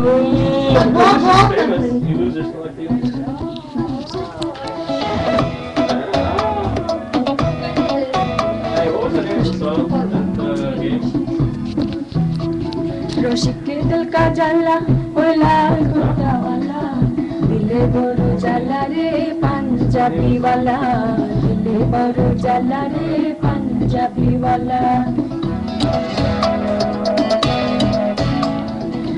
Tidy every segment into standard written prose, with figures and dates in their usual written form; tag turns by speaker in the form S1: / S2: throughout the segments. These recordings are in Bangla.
S1: He's famous. He was just like the Hey, what was the name of the song in the game?
S2: রসিকের দিল কা জ্বালা ওই লাল কুর্তাওয়ালা দিলে বড় জ্বালা রে পাঞ্জাবিওয়ালা দিলে বড় জ্বালা রে পাঞ্জাবিওয়ালা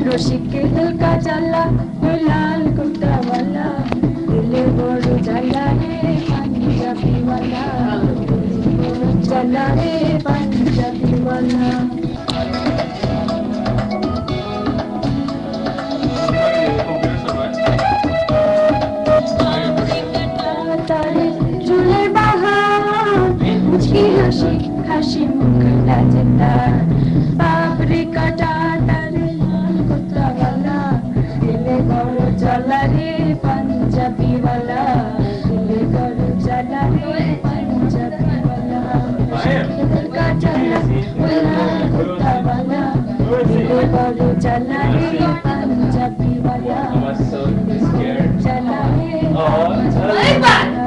S2: রসিকের দিল কা জ্বালা ওই লাল কুর্তাওয়ালা দিলে বড় জ্বালা রে পাঞ্জাবিওয়ালা দিলে বড় জ্বালা রে পাঞ্জাবিওয়ালা হাসি মুখ লাজে তার বাপরে কাটা তারে লাল কুর্তাওয়ালা দিলে বড় জ্বালা রে পাঞ্জাবিওয়ালা দিলে বড় জ্বালা রে পাঞ্জাবিওয়ালা দিল কা জ্বালা ওই লাল কুর্তাওয়ালা দিলে বড় জ্বালা রে পাঞ্জাবিওয়ালা জ্বালা রে পাঞ্জাবিওয়ালা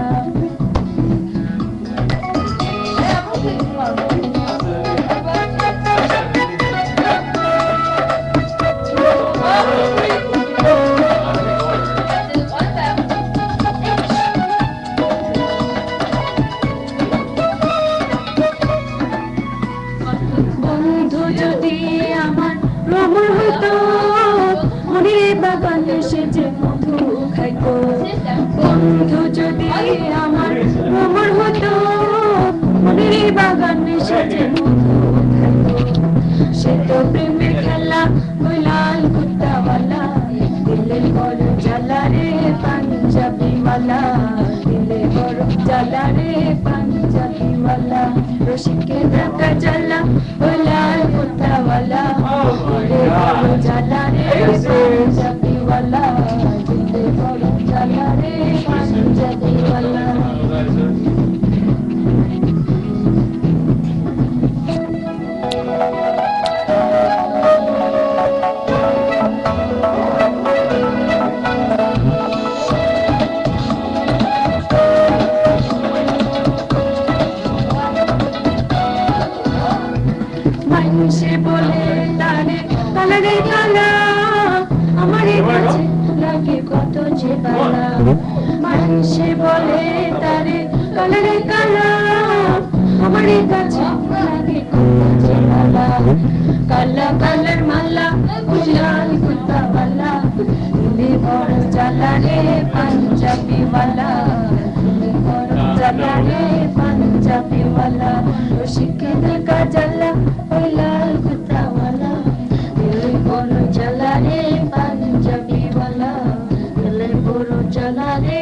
S2: বন্ধু যদি আমার ভ্রমণ হইতো মনের বাগানে সে যে মধু খাইতো বন্ধু যদি আমার ভ্রমণ হইতো মনের বাগানে সে যে মধু খাইতো সে তো প্রেমের খেলা ওই লাল কুর্তাওয়ালা দিলে বড় জ্বালা রে পাঞ্জাবিওয়ালা দিলে বড় জ্বালা রে পাঞ্জাবিওয়ালা রসিকের দিল কা জ্বালা ওই লাল কুর্তাওয়ালা দিলে বড় জ্বালা রে পাঞ্জাবিওয়ালা দিলে বড় জ্বালা রে পাঞ্জাবিওয়ালা মানুষে বলে তারে কালা রে কালা আমার কাছে লাগে কত যে বালা মানুষে বলে তারে কালা রে কালা আমার কাছে লাগে কত যে বালা কালা কালার মালা লাল কুর্তাওয়ালা দিলে বড় জ্বালা রে পাঞ্জাবিওয়ালা দিলে বড় জ্বালা রে পাঞ্জাবিওয়ালা রসিকের দিল কা জ্বালা ওই লাল কুর্তাওয়ালা দিলে বড় জ্বালা রে পাঞ্জাবিওয়ালা দিলে বড় জ্বালা রে